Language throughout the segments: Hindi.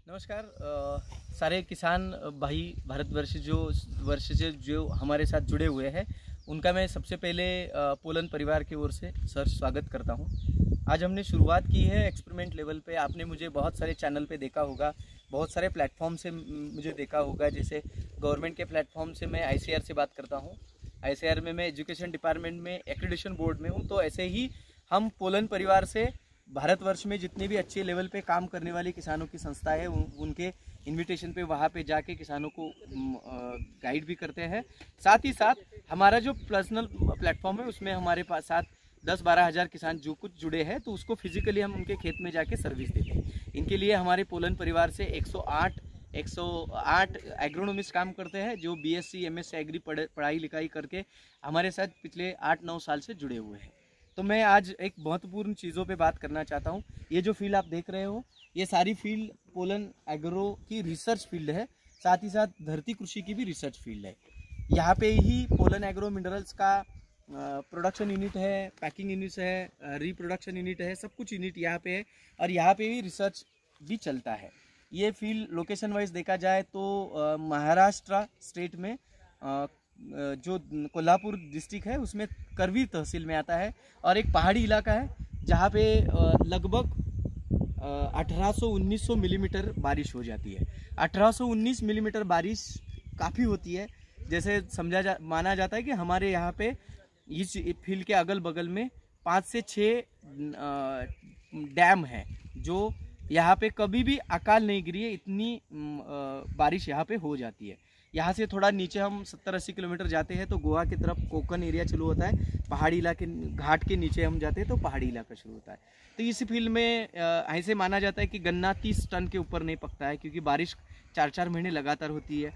नमस्कार सारे किसान भाई भारतवर्ष से जो हमारे साथ जुड़े हुए हैं उनका मैं सबसे पहले पोलन परिवार की ओर से सर स्वागत करता हूं। आज हमने शुरुआत की है एक्सपेरिमेंट लेवल पे। आपने मुझे बहुत सारे चैनल पे देखा होगा, बहुत सारे प्लेटफॉर्म से मुझे देखा होगा। जैसे गवर्नमेंट के प्लेटफॉर्म से मैं ICAR से बात करता हूं। ICAR में मैं एजुकेशन डिपार्टमेंट में एक्रेडिटेशन बोर्ड में हूं। तो ऐसे ही हम पोलन परिवार से भारतवर्ष में जितने भी अच्छे लेवल पे काम करने वाले किसानों की संस्था है उनके इनविटेशन पे वहाँ पे जाके किसानों को गाइड भी करते हैं। साथ ही साथ हमारा जो पर्सनल प्लेटफॉर्म है उसमें हमारे पास साथ 10-12 हज़ार किसान जो कुछ जुड़े हैं, तो उसको फिजिकली हम उनके खेत में जाके सर्विस देते हैं। इनके लिए हमारे पोलन परिवार से 108 एग्रोनॉमिस्ट काम करते हैं जो BSc MSc एग्री पढ़ाई लिखाई करके हमारे साथ पिछले 8-9 साल से जुड़े हुए हैं। तो मैं आज एक महत्वपूर्ण चीज़ों पे बात करना चाहता हूँ। ये जो फील्ड आप देख रहे हो, ये सारी फील्ड पोलन एग्रो की रिसर्च फील्ड है, साथ ही साथ धरती कृषि की भी रिसर्च फील्ड है। यहाँ पे ही पोलन एग्रो मिनरल्स का प्रोडक्शन यूनिट है, पैकिंग यूनिट है, रिप्रोडक्शन यूनिट है, सब कुछ यूनिट यहाँ पे है और यहाँ पे ही रिसर्च भी चलता है। ये फील्ड लोकेशन वाइज देखा जाए तो महाराष्ट्र स्टेट में जो कोल्हापुर डिस्ट्रिक्ट है उसमें करवीर तहसील में आता है और एक पहाड़ी इलाका है जहाँ पे लगभग 1800-1900 मिलीमीटर बारिश हो जाती है। 1819 मिलीमीटर बारिश काफ़ी होती है। जैसे माना जाता है कि हमारे यहाँ पे इस फील्ड के अगल बगल में 5 से 6 डैम है जो यहाँ पे कभी भी अकाल नहीं गिरी है, इतनी बारिश यहाँ पे हो जाती है। यहाँ से थोड़ा नीचे हम 70-80 किलोमीटर जाते हैं तो गोवा की तरफ कोकन एरिया शुरू होता है। पहाड़ी इलाके घाट के नीचे हम जाते हैं तो पहाड़ी इलाका शुरू होता है। तो इस फील्ड में ऐसे माना जाता है कि गन्ना 30 टन के ऊपर नहीं पकता है, क्योंकि बारिश 4-4 महीने लगातार होती है।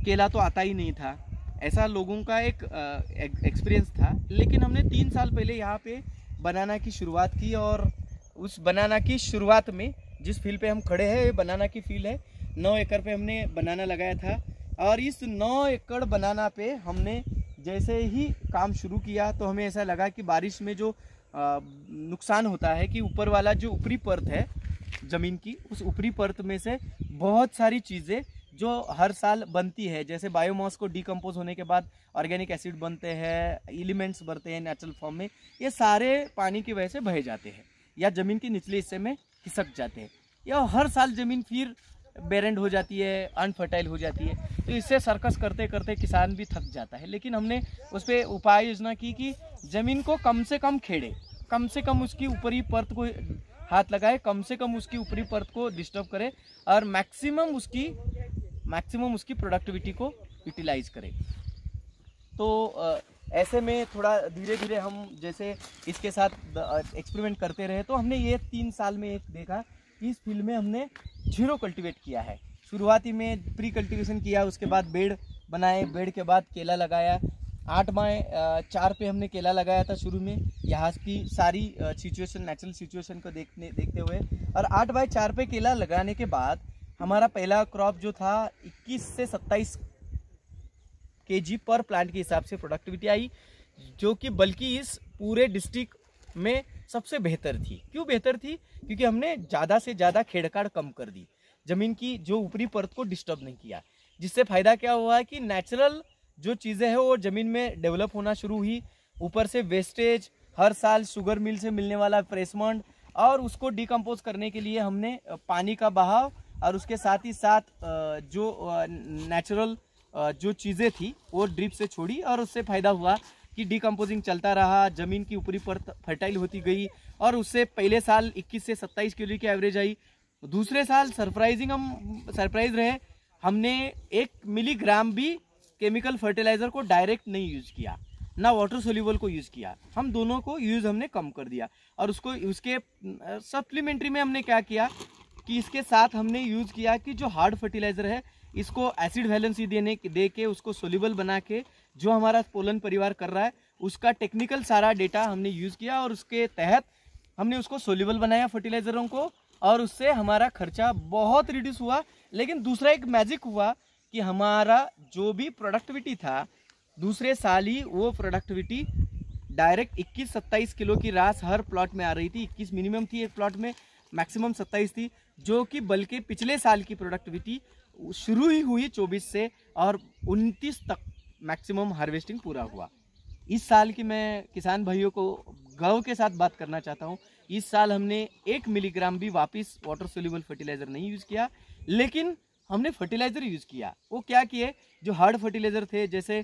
केला तो आता ही नहीं था, ऐसा लोगों का एक एक्सपीरियंस था। लेकिन हमने 3 साल पहले यहाँ पे बनाना की शुरुआत की और उस बनाना की शुरुआत में जिस फील्ड पे हम खड़े हैं, ये बनाना की फील्ड है। 9 एकड़ पे हमने बनाना लगाया था और इस 9 एकड़ बनाना पे हमने जैसे ही काम शुरू किया तो हमें ऐसा लगा कि बारिश में जो नुकसान होता है कि ऊपर वाला जो ऊपरी परत है ज़मीन की, उस ऊपरी परत में से बहुत सारी चीज़ें जो हर साल बनती है, जैसे बायोमास को डिकम्पोज होने के बाद ऑर्गेनिक एसिड बनते हैं, एलिमेंट्स बनते हैं नेचुरल फॉर्म में, ये सारे पानी की वजह से बह जाते हैं या ज़मीन के निचले हिस्से में खिसक जाते हैं या हर साल ज़मीन फिर बेरेंड हो जाती है, अनफर्टाइल हो जाती है। तो इससे सर्कस करते करते किसान भी थक जाता है। लेकिन हमने उस पर उपाय योजना की कि ज़मीन को कम से कम खेड़े, कम से कम उसकी ऊपरी परत को हाथ लगाए, कम से कम उसकी ऊपरी परत को डिस्टर्ब करे और मैक्सिमम उसकी प्रोडक्टिविटी को यूटिलाइज करे। तो ऐसे में थोड़ा धीरे धीरे हम जैसे इसके साथ एक्सपेरिमेंट करते रहे तो हमने ये 3 साल में एक देखा कि इस फील्ड में हमने 0 कल्टीवेट किया है। शुरुआती में प्री कल्टीवेशन किया, उसके बाद बेड बनाए, बेड के बाद केला लगाया। 8x4 पे हमने केला लगाया था शुरू में, यहाँ की सारी सिचुएशन, नेचुरल सिचुएशन को देखते हुए। और 8x4 पे केला लगाने के बाद हमारा पहला क्रॉप जो था 21 से 27 kg पर प्लांट के हिसाब से प्रोडक्टिविटी आई, जो कि बल्कि इस पूरे डिस्ट्रिक्ट में सबसे बेहतर थी। क्यों बेहतर थी? क्योंकि हमने ज़्यादा से ज़्यादा खेड़खाड़ कम कर दी, ज़मीन की जो ऊपरी परत को डिस्टर्ब नहीं किया। जिससे फ़ायदा क्या हुआ कि नेचुरल जो चीज़ें हैं वो ज़मीन में डेवलप होना शुरू हुई। ऊपर से वेस्टेज, हर साल शुगर मिल से मिलने वाला फ्रेशमेंट, और उसको डिकम्पोज करने के लिए हमने पानी का बहाव और उसके साथ ही साथ जो नेचुरल जो चीज़ें थी वो ड्रिप से छोड़ी और उससे फ़ायदा हुआ कि डिकम्पोजिंग चलता रहा, ज़मीन की ऊपरी परत फर्टाइल होती गई और उससे पहले साल 21 से 27 किलो की एवरेज आई। दूसरे साल सरप्राइज रहे, हमने 1 मिलीग्राम भी केमिकल फर्टिलाइज़र को डायरेक्ट नहीं यूज़ किया, ना वाटर सोल्यूबल को यूज़ किया। हम दोनों को यूज़ हमने कम कर दिया और उसके सप्लीमेंट्री में हमने क्या किया कि इसके साथ हमने यूज़ किया कि जो हार्ड फर्टिलाइज़र है इसको एसिड वैलेंसी दे के उसको सोल्यूबल बना के जो हमारा पोलन परिवार कर रहा है उसका टेक्निकल सारा डेटा हमने यूज़ किया और उसके तहत हमने उसको सोल्यूबल बनाया फर्टिलाइज़रों को, और उससे हमारा खर्चा बहुत रिड्यूस हुआ। लेकिन दूसरा एक मैजिक हुआ कि हमारा जो भी प्रोडक्टिविटी था दूसरे साल ही वो प्रोडक्टिविटी डायरेक्ट 21-27 किलो की रास हर प्लॉट में आ रही थी। 21 मिनिमम थी एक प्लॉट में, मैक्सिमम 27 थी, जो कि बल्कि पिछले साल की प्रोडक्टिविटी शुरू ही हुई 24 से और 29 तक मैक्सिमम हार्वेस्टिंग पूरा हुआ। इस साल की मैं किसान भाइयों को गर्व के साथ बात करना चाहता हूँ, इस साल हमने 1 मिलीग्राम भी वापस वाटर सोल्यूबल फर्टिलाइजर नहीं यूज़ किया, लेकिन हमने फर्टिलाइजर यूज़ किया। वो क्या किए, जो हार्ड फर्टिलाइजर थे जैसे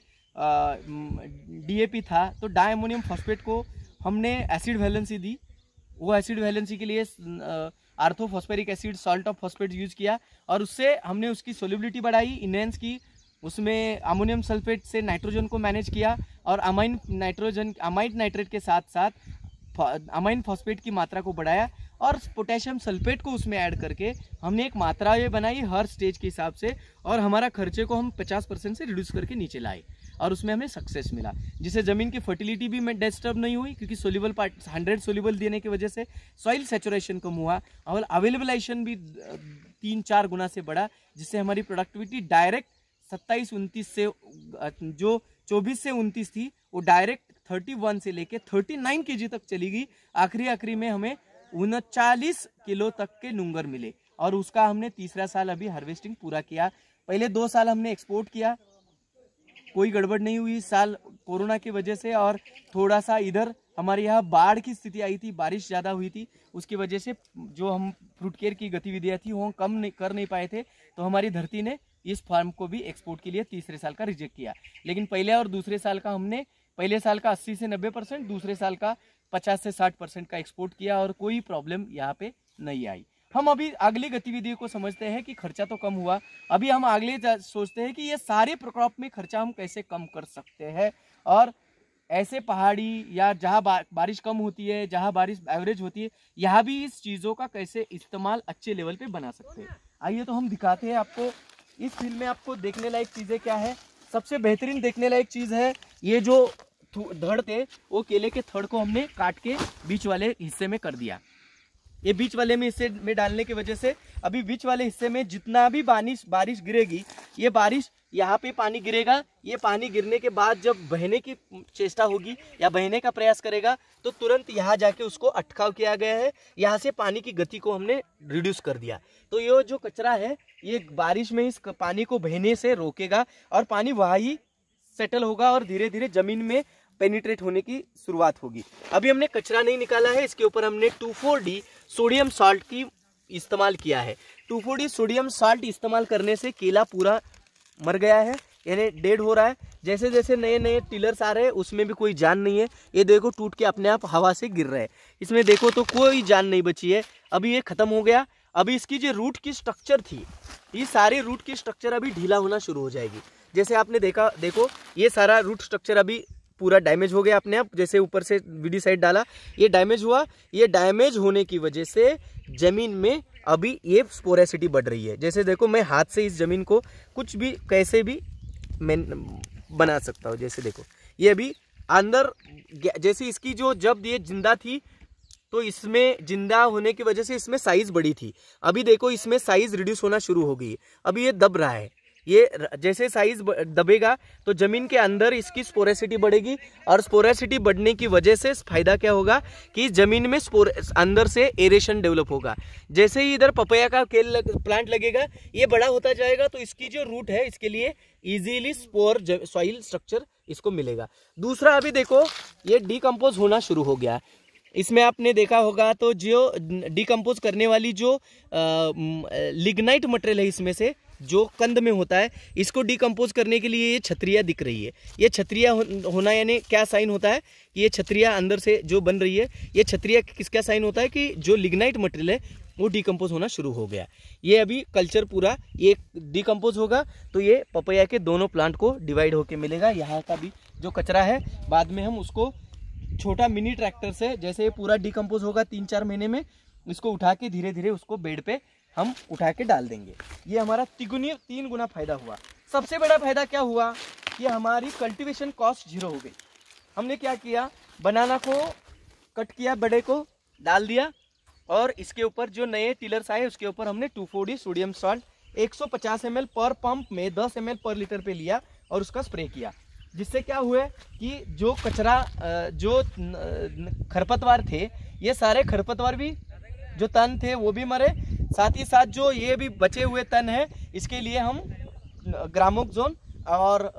DAP था, तो डाई अमोनियम फॉस्फेट को हमने एसिड वैलेंसी दी। वो एसिड वैलेंसी के लिए orthophosphoric acid, salt of phosphate use किया और उससे हमने उसकी सोल्युबिलिटी बढ़ाई, इनहेंस की। उसमें अमोनियम सल्फेट से नाइट्रोजन को मैनेज किया और अमाइन नाइट्रेट के साथ साथ अमाइन फॉस्फेट की मात्रा को बढ़ाया और पोटेशियम सल्फेट को उसमें ऐड करके हमने एक मात्रा ये बनाई हर स्टेज के हिसाब से, और हमारा खर्चे को हम 50% से रिड्यूस करके नीचे लाए और उसमें हमें सक्सेस मिला, जिससे ज़मीन की फर्टिलिटी भी डिस्टर्ब नहीं हुई, क्योंकि सोल्यूबल पार्ट 100 सोल्यूबल देने की वजह से सॉइल सेचुरेशन कम हुआ और अवेलेबलाइजेशन भी 3-4 गुना से बढ़ा, जिससे हमारी प्रोडक्टिविटी डायरेक्ट 27-29 से जो 24 से 29 थी वो डायरेक्ट 31 से लेके 39 kg तक चली गई। आखिरी में हमें 39 किलो तक के नुंगर मिले और उसका हमने तीसरा साल अभी हार्वेस्टिंग पूरा किया। पहले 2 साल हमने एक्सपोर्ट किया, कोई गड़बड़ नहीं हुई। इस साल कोरोना की वजह से और थोड़ा सा इधर हमारे यहाँ बाढ़ की स्थिति आई थी, बारिश ज़्यादा हुई थी, उसकी वजह से जो हम फ्रूट केयर की गतिविधियाँ थी वो कम कर नहीं पाए थे, तो हमारी धरती ने इस फार्म को भी एक्सपोर्ट के लिए तीसरे साल का रिजेक्ट किया। लेकिन पहले और दूसरे साल का हमने पहले साल का 80 से 90%, दूसरे साल का 50 से 60% का एक्सपोर्ट किया और कोई प्रॉब्लम यहाँ पे नहीं आई। हम अभी अगली गतिविधियों को समझते हैं कि खर्चा तो कम हुआ, अभी हम अगले सोचते हैं कि ये सारे क्रॉप में खर्चा हम कैसे कम कर सकते हैं और ऐसे पहाड़ी या जहाँ बारिश कम होती है, जहाँ बारिश एवरेज होती है, यहाँ भी इस चीज़ों का कैसे इस्तेमाल अच्छे लेवल पे बना सकते हैं। आइए तो हम दिखाते हैं आपको इस फील्ड में आपको देखने लायक चीज़ें क्या है। सबसे बेहतरीन देखने लायक चीज़ है ये जो धड़ थे वो केले के थड़ को हमने काट के बीच वाले हिस्से में कर दिया। ये बीच वाले में हिस्से में डालने की वजह से अभी बीच वाले हिस्से में जितना भी बारिश गिरेगी, ये बारिश यहाँ पे पानी गिरेगा, ये पानी गिरने के बाद जब बहने की चेष्टा होगी या बहने का प्रयास करेगा तो तुरंत यहाँ जाके उसको अटकाव किया गया है। यहाँ से पानी की गति को हमने रिड्यूस कर दिया, तो ये जो कचरा है ये बारिश में इस पानी को बहने से रोकेगा और पानी वहाँ ही सेटल होगा और धीरे धीरे जमीन में पेनिट्रेट होने की शुरुआत होगी। अभी हमने कचरा नहीं निकाला है, इसके ऊपर हमने 2,4-D सोडियम साल्ट की इस्तेमाल किया है। 2,4-D सोडियम साल्ट इस्तेमाल करने से केला पूरा मर गया है, यानी डेड हो रहा है। जैसे जैसे नए नए टिलर्स आ रहे हैं उसमें भी कोई जान नहीं है। ये देखो टूट के अपने आप हवा से गिर रहे हैं, इसमें देखो तो कोई जान नहीं बची है। अभी ये खत्म हो गया। अभी इसकी जो रूट की स्ट्रक्चर थी, ये सारी रूट की स्ट्रक्चर अभी ढीला होना शुरू हो जाएगी। जैसे आपने देखा, देखो ये सारा रूट स्ट्रक्चर अभी पूरा डैमेज हो गया अपने आप। जैसे ऊपर से वीडी साइड डाला ये डैमेज हुआ। ये डैमेज होने की वजह से जमीन में अभी ये स्पोरेसिटी बढ़ रही है। जैसे देखो मैं हाथ से इस जमीन को कुछ भी कैसे भी मैं बना सकता हूँ। जैसे देखो ये अभी अंदर, जैसे इसकी जो जब ये जिंदा थी तो इसमें जिंदा होने की वजह से इसमें साइज बड़ी थी। अभी देखो इसमें साइज रिड्यूस होना शुरू हो गई है। अभी ये दब रहा है। ये जैसे साइज दबेगा तो जमीन के अंदर इसकी स्पोरेसिटी बढ़ेगी और स्पोरेसिटी बढ़ने की वजह से फायदा क्या होगा कि जमीन में अंदर से एरेशन डेवलप होगा। जैसे ही इधर पपैया का प्लांट लगेगा ये बड़ा होता जाएगा तो इसकी जो रूट है इसके लिए इजीली स्पोर सॉइल स्ट्रक्चर इसको मिलेगा। दूसरा अभी देखो ये डिकम्पोज होना शुरू हो गया। इसमें आपने देखा होगा तो जो डिकम्पोज करने वाली जो लिग्नाइट मटेरियल है इसमें से जो कंद में होता है, इसको डिकम्पोज करने के लिए ये छतरियाँ दिख रही है। ये छतरियाँ होना यानी क्या साइन होता है कि ये छतरियाँ अंदर से जो बन रही है, ये छतरियाँ किसका साइन होता है कि जो लिग्नाइट मटेरियल है वो डिकम्पोज होना शुरू हो गया। ये अभी कल्चर पूरा ये डिकम्पोज होगा तो ये पपैया के दोनों प्लांट को डिवाइड होके मिलेगा। यहाँ का भी जो कचरा है बाद में हम उसको छोटा मिनी ट्रैक्टर से, जैसे ये पूरा डिकम्पोज होगा 3-4 महीने में, इसको उठा के धीरे धीरे उसको बेड पे हम उठा के डाल देंगे। ये हमारा 3 गुना फायदा हुआ। सबसे बड़ा फायदा क्या हुआ कि हमारी कल्टीवेशन कॉस्ट 0 हो गई। हमने क्या किया, बनाना को कट किया, बड़े को डाल दिया और इसके ऊपर जो नए टिलर्स आए उसके ऊपर हमने 2,4-D सोडियम सॉल्ट 150 ml पर पंप में 10 ml पर लीटर पे लिया और उसका स्प्रे किया। जिससे क्या हुआ कि जो कचरा जो खरपतवार थे, ये सारे खरपतवार भी जो तन थे वो भी मरे, साथ ही साथ जो ये भी बचे हुए तन है इसके लिए हम ग्रामोक्सोन और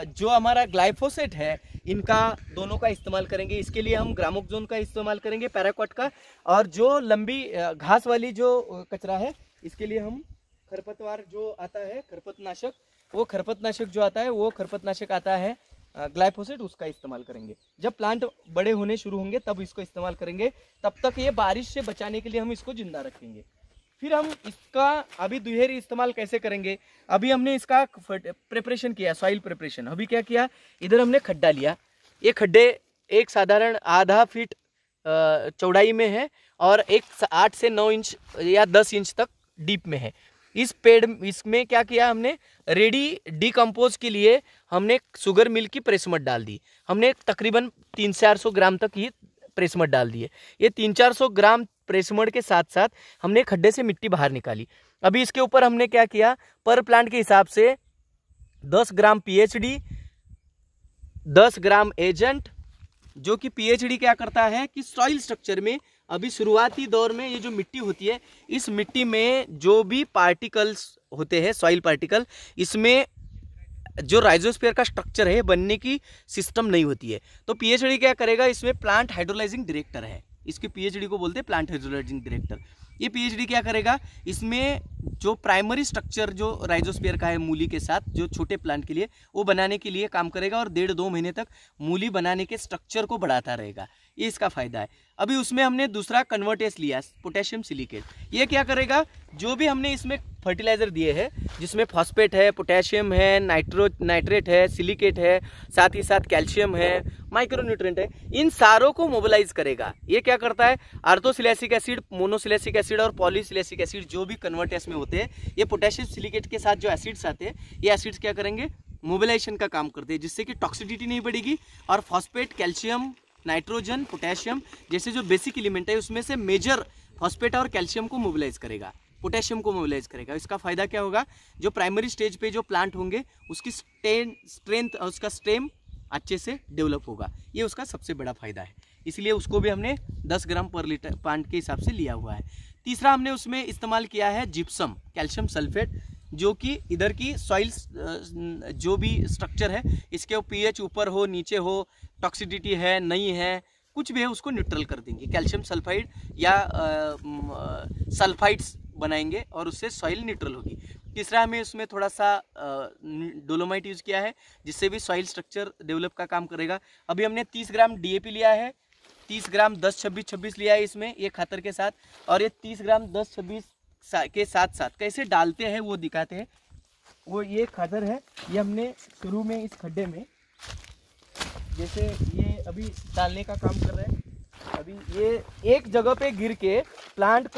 जो हमारा ग्लाइफोसेट है इनका दोनों का इस्तेमाल करेंगे। इसके लिए हम ग्रामोक्सोन का इस्तेमाल करेंगे, पैराक्वाट का, और जो लंबी घास वाली जो कचरा है इसके लिए हम खरपतवार जो आता है खरपतनाशक, वो खरपतनाशक जो आता है वो खरपतनाशक आता है ग्लाइफोसेट, उसका इस्तेमाल करेंगे। जब प्लांट बड़े होने शुरू होंगे तब इसको इस्तेमाल करेंगे, तब तक ये बारिश से बचाने के लिए हम इसको जिंदा रखेंगे। फिर हम इसका अभी दुहेरी इस्तेमाल कैसे करेंगे? अभी हमने इसका प्रिपरेशन किया, सॉइल प्रिपरेशन। अभी क्या किया, इधर हमने खड्डा लिया, ये खड्डे एक साधारण आधा फीट चौड़ाई में है और एक 8 से 9 इंच या 10 इंच तक डीप में है। इस पेड़ इसमें क्या किया हमने, रेडी डिकम्पोज के लिए हमने शुगर मिल की प्रेसमड डाल दी। हमने तकरीबन 300-400 ग्राम तक ही प्रेसमड डाल दिए। ये 300-400 ग्राम प्रेसमड के साथ साथ हमने खड्डे से मिट्टी बाहर निकाली। अभी इसके ऊपर हमने क्या किया, पर प्लांट के हिसाब से 10 ग्राम पीएचडी, 10 ग्राम एजेंट, जो कि पीएचडी क्या करता है कि सॉइल स्ट्रक्चर में अभी शुरुआती दौर में ये जो मिट्टी होती है, इस मिट्टी में जो भी पार्टिकल्स होते हैं, सॉइल पार्टिकल, इसमें जो राइजोस्फीयर का स्ट्रक्चर है बनने की सिस्टम नहीं होती है। तो पीएचडी क्या करेगा, इसमें प्लांट हाइड्रोलाइजिंग डायरेक्टर है, इसके पीएचडी को बोलते हैं प्लांट हाइड्रोलाइजिंग डायरेक्टर। ये पीएचडी क्या करेगा, इसमें जो प्राइमरी स्ट्रक्चर जो राइजोस्फीयर का है मूली के साथ, जो छोटे प्लांट के लिए, वो बनाने के लिए काम करेगा और 1.5-2 महीने तक मूली बनाने के स्ट्रक्चर को बढ़ाता रहेगा। ये इसका फायदा है। अभी उसमें हमने दूसरा कन्वर्टेस लिया, पोटेशियम सिलिकेट। ये क्या करेगा, जो भी हमने इसमें फर्टिलाइजर दिए हैं, जिसमें फॉस्फेट है, पोटेशियम है, नाइट्रेट है, सिलिकेट है, साथ ही साथ कैल्शियम है, माइक्रोन्यूट्रिएंट है, इन सारों को मोबिलाइज करेगा। ये क्या करता है, आर्थोसिलेसिक एसिड, मोनोसिलेसिक एसिड और पॉलीसिलेसिक एसिड जो भी कन्वर्टेस में होते हैं, ये पोटेशियम सिलिकेट के साथ जो एसिड्स आते हैं, ये एसिड्स क्या करेंगे, मोबिलाइजेशन का काम करते हैं, जिससे कि टॉक्सिसिटी नहीं बढ़ेगी और फॉस्फेट, कैल्शियम, नाइट्रोजन, पोटेशियम जैसे जो बेसिक एलिमेंट है उसमें से मेजर फॉस्फेट और कैल्शियम को मोबिलाइज करेगा, पोटेशियम को मोबिलाइज करेगा। इसका फायदा क्या होगा, जो प्राइमरी स्टेज पे जो प्लांट होंगे उसकी स्ट्रेंथ और उसका स्टेम अच्छे से डेवलप होगा। ये उसका सबसे बड़ा फायदा है, इसलिए उसको भी हमने 10 ग्राम पर लीटर प्लांट के हिसाब से लिया हुआ है। तीसरा हमने उसमें इस्तेमाल किया है जिप्सम, कैल्शियम सल्फेट, जो कि इधर की सॉइल्स जो भी स्ट्रक्चर है, इसके पीएच ऊपर हो नीचे हो, टॉक्सिसिटी है नहीं है, कुछ भी है, उसको न्यूट्रल कर देंगे। कैल्शियम सल्फाइड या सल्फाइड्स बनाएंगे और उससे सॉइल न्यूट्रल होगी। तीसरा हमें उसमें थोड़ा सा डोलोमाइट यूज़ किया है, जिससे भी सॉइल स्ट्रक्चर डेवलप का काम करेगा। अभी हमने 30 ग्राम डीएपी लिया है, 30 ग्राम 10-26-26 लिया है इसमें, ये खातर के साथ, और ये 30 ग्राम 10-26 के साथ साथ कैसे डालते हैं वो दिखाते हैं। वो ये खादर है, ये हमने शुरू में इस खड्डे में, जैसे ये अभी डालने का काम कर रहे हैं, अभी ये एक जगह पे गिर के प्लांट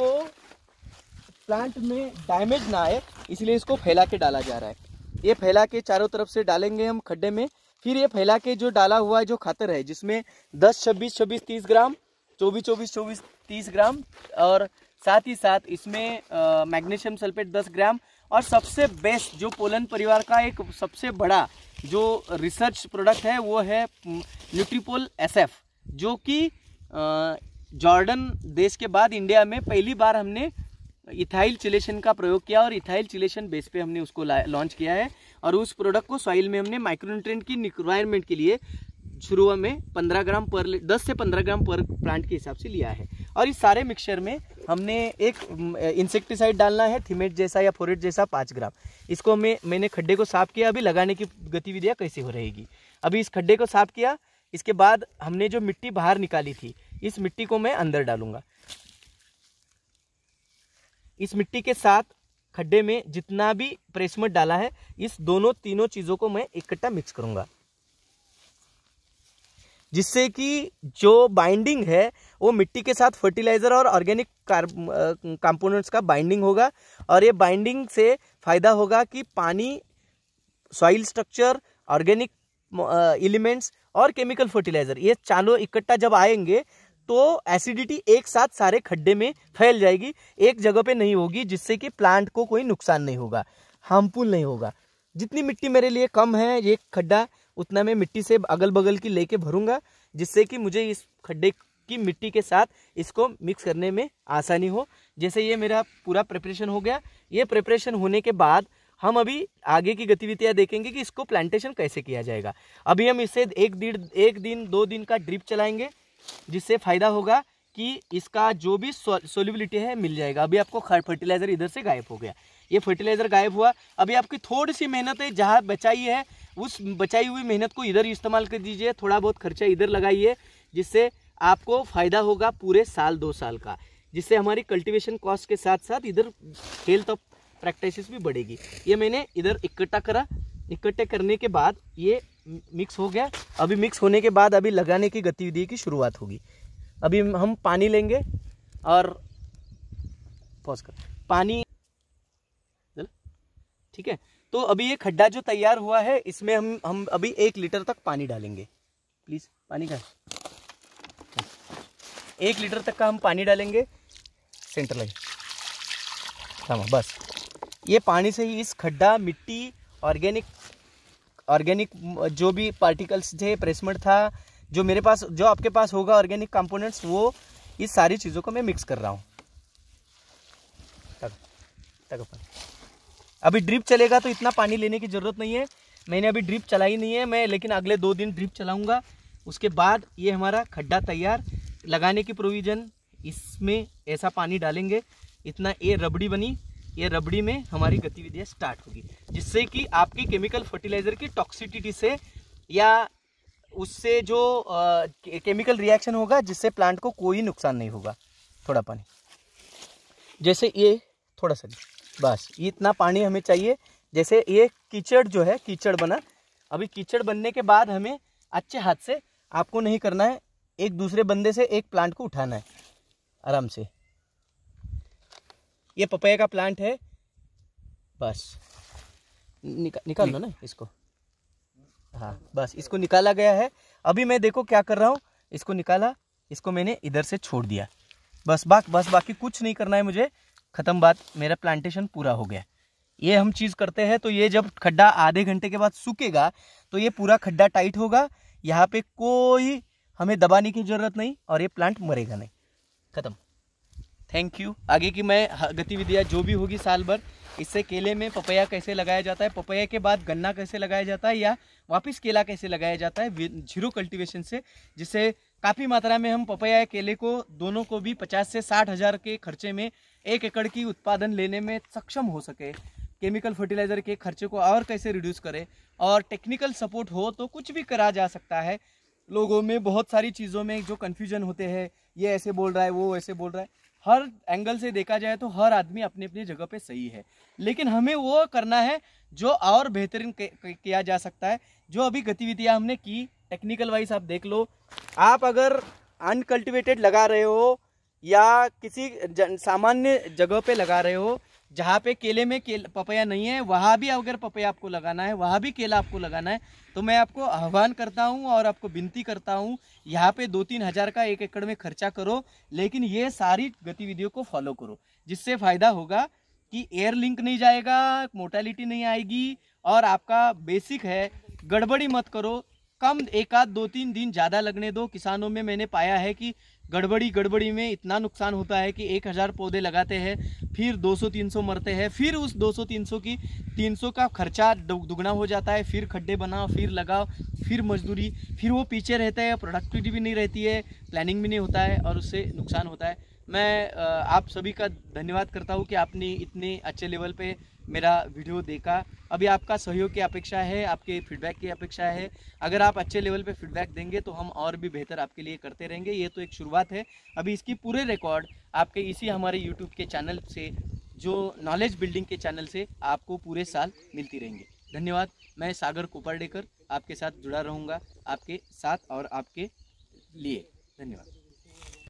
में डैमेज ना आए, इसलिए इसको फैला के डाला जा रहा है। ये फैला के चारों तरफ से डालेंगे हम खड्डे में। फिर ये फैला के जो डाला हुआ है जो खातर है, जिसमें 10-26-26 30 ग्राम, 24-24-24 30 ग्राम, और साथ ही साथ इसमें मैग्नीशियम सल्फेट 10 ग्राम, और सबसे बेस्ट जो पोलन परिवार का एक सबसे बड़ा जो रिसर्च प्रोडक्ट है वो है न्यूट्रीपोल SF, जो कि जॉर्डन देश के बाद इंडिया में पहली बार हमने इथाइल चिलेशन का प्रयोग किया और इथाइल चिलेशन बेस पे हमने उसको लॉन्च किया है। और उस प्रोडक्ट को सॉइल में हमने माइक्रोन्यूट्रिएंट की रिक्वायरमेंट के लिए शुरू में 10 से 15 ग्राम पर प्लांट के हिसाब से लिया है। और इस सारे मिक्सचर में हमने एक इंसेक्टिसाइड डालना है, थिमेट जैसा या फोरेट जैसा 5 ग्राम। इसको मैंने खड्डे को साफ किया। अभी लगाने की गतिविधियाँ कैसे हो रहेगी, अभी इस खड्डे को साफ किया, इसके बाद हमने जो मिट्टी बाहर निकाली थी, इस मिट्टी को मैं अंदर डालूंगा। इस मिट्टी के साथ खड्डे में जितना भी प्रेसमड डाला है, इस तीनों चीजों को मैं इकट्ठा मिक्स करूंगा, जिससे कि जो बाइंडिंग है वो मिट्टी के साथ फर्टिलाइजर और ऑर्गेनिक कंपोनेंट्स का बाइंडिंग होगा। और ये बाइंडिंग से फायदा होगा कि पानी, सॉइल स्ट्रक्चर, ऑर्गेनिक एलिमेंट्स और केमिकल फर्टिलाइजर, ये चारों इकट्ठा जब आएंगे तो एसिडिटी एक साथ सारे खड्डे में फैल जाएगी, एक जगह पे नहीं होगी, जिससे कि प्लांट को कोई नुकसान नहीं होगा, हार्मफुल नहीं होगा। जितनी मिट्टी मेरे लिए कम है ये खड्डा, उतना मैं मिट्टी से अगल बगल की लेके भरूंगा, जिससे कि मुझे इस खड्डे की मिट्टी के साथ इसको मिक्स करने में आसानी हो। जैसे ये मेरा पूरा प्रिपरेशन हो गया। ये प्रिपरेशन होने के बाद हम अभी आगे की गतिविधियां देखेंगे कि इसको प्लांटेशन कैसे किया जाएगा। अभी हम इसे एक दिन 2 दिन का ड्रिप चलाएंगे, जिससे फायदा होगा कि इसका जो भी सोल्युबिलिटी है मिल जाएगा। अभी आपको फर्टिलाइजर इधर से गायब हो गया, ये फर्टिलाइजर गायब हुआ। अभी आपकी थोड़ी सी मेहनत है, जहाँ बचाई है उस बचाई हुई मेहनत को इधर इस्तेमाल कर दीजिए, थोड़ा बहुत खर्चा इधर लगाइए, जिससे आपको फायदा होगा पूरे साल 2 साल का, जिससे हमारी कल्टीवेशन कॉस्ट के साथ साथ इधर हेल्थ ऑफ प्रैक्टिस भी बढ़ेगी। ये मैंने इधर इकट्ठा करा, इकट्ठे करने के बाद ये मिक्स हो गया। अभी मिक्स होने के बाद अभी लगाने की गतिविधि की शुरुआत होगी। अभी हम पानी लेंगे और पॉज कर पानी, ठीक है। तो अभी ये खड्डा जो तैयार हुआ है, इसमें हम अभी 1 लीटर तक पानी डालेंगे। प्लीज पानी का 1 लीटर तक का हम पानी डालेंगे। सेंटर लगे हाँ, बस ये पानी से ही इस खड्डा, मिट्टी, ऑर्गेनिक जो भी पार्टिकल्स थे, प्रेसमेंट था, जो मेरे पास, जो आपके पास होगा ऑर्गेनिक कंपोनेंट्स, वो इस सारी चीज़ों को मैं मिक्स कर रहा हूँ। अभी ड्रिप चलेगा तो इतना पानी लेने की ज़रूरत नहीं है। मैंने अभी ड्रिप चलाई नहीं है मैं, लेकिन अगले 2 दिन ड्रिप चलाऊँगा। उसके बाद ये हमारा खड्डा तैयार, लगाने की प्रोविज़न, इसमें ऐसा पानी डालेंगे, इतना ये रबड़ी बनी, ये रबड़ी में हमारी गतिविधियाँ स्टार्ट होगी, जिससे कि आपकी केमिकल फर्टिलाइज़र की टॉक्सिसिटी से या उससे जो केमिकल रिएक्शन होगा, जिससे प्लांट को कोई नुकसान नहीं होगा। थोड़ा पानी, जैसे ये थोड़ा सा, बस ये इतना पानी हमें चाहिए। जैसे ये कीचड़ जो है, कीचड़ बना, अभी कीचड़ बनने के बाद हमें अच्छे हाथ से, आपको नहीं करना है, एक दूसरे बंदे से एक प्लांट को उठाना है आराम से। ये पपाया का प्लांट है, बस निकाल लो ना इसको। हाँ बस इसको निकाला गया है। अभी मैं देखो क्या कर रहा हूँ, इसको निकाला, इसको मैंने इधर से छोड़ दिया, बस बाकी कुछ नहीं करना है मुझे। ख़त्म बात, मेरा प्लांटेशन पूरा हो गया। ये हम चीज़ करते हैं तो ये जब खड्डा आधे घंटे के बाद सूखेगा तो ये पूरा खड्डा टाइट होगा, यहाँ पे कोई हमें दबाने की ज़रूरत नहीं और ये प्लांट मरेगा नहीं। ख़त्म। Thank you. आगे की मैं गतिविधियाँ जो भी होगी साल भर, इससे केले में पपैया कैसे लगाया जाता है, पपैया के बाद गन्ना कैसे लगाया जाता है, या वापस केला कैसे लगाया जाता है 0 कल्टीवेशन से, जिससे काफ़ी मात्रा में हम पपैया या केले को दोनों को भी 50 से 60 हज़ार के खर्चे में 1 एकड़ की उत्पादन लेने में सक्षम हो सके। केमिकल फर्टिलाइज़र के खर्चे को और कैसे रिड्यूस करें, और टेक्निकल सपोर्ट हो तो कुछ भी करा जा सकता है। लोगों में बहुत सारी चीज़ों में जो कन्फ्यूजन होते हैं, ये ऐसे बोल रहा है, वो ऐसे बोल रहा है, हर एंगल से देखा जाए तो हर आदमी अपनी अपनी जगह पे सही है, लेकिन हमें वो करना है जो और बेहतरीन किया जा सकता है। जो अभी गतिविधियां हमने की टेक्निकल वाइज आप देख लो। आप अगर अनकल्टिवेटेड लगा रहे हो या किसी सामान्य जगह पे लगा रहे हो जहाँ पे केले में पपैया नहीं है, वहाँ भी अगर पपैया आपको लगाना है, वहाँ भी केला आपको लगाना है, तो मैं आपको आह्वान करता हूँ और आपको विनती करता हूँ, यहाँ पे 2-3 हज़ार का 1 एकड़ में खर्चा करो, लेकिन ये सारी गतिविधियों को फॉलो करो, जिससे फ़ायदा होगा कि एयर लिंक नहीं जाएगा, मोर्टेलिटी नहीं आएगी, और आपका बेसिक है गड़बड़ी मत करो। कम 1 आध 2-3 दिन ज़्यादा लगने दो। किसानों में मैंने पाया है कि गड़बड़ी में इतना नुकसान होता है कि 1000 पौधे लगाते हैं, फिर 200-300 मरते हैं, फिर उस 200-300 की 300 का खर्चा दुगना हो जाता है, फिर खड्डे बनाओ, फिर लगाओ, फिर मजदूरी, फिर वो पीछे रहता है, प्रोडक्टिविटी भी नहीं रहती है, प्लानिंग भी नहीं होता है, और उससे नुकसान होता है। मैं आप सभी का धन्यवाद करता हूँ कि आपने इतने अच्छे लेवल पे मेरा वीडियो देखा। अभी आपका सहयोग की अपेक्षा है, आपके फीडबैक की अपेक्षा है। अगर आप अच्छे लेवल पे फीडबैक देंगे तो हम और भी बेहतर आपके लिए करते रहेंगे। ये तो एक शुरुआत है, अभी इसकी पूरे रिकॉर्ड आपके इसी हमारे यूट्यूब के चैनल से, जो नॉलेज बिल्डिंग के चैनल से आपको पूरे साल मिलती रहेंगे। धन्यवाद। मैं सागर कोपर्डेकर आपके साथ जुड़ा रहूँगा, आपके साथ और आपके लिए। धन्यवाद।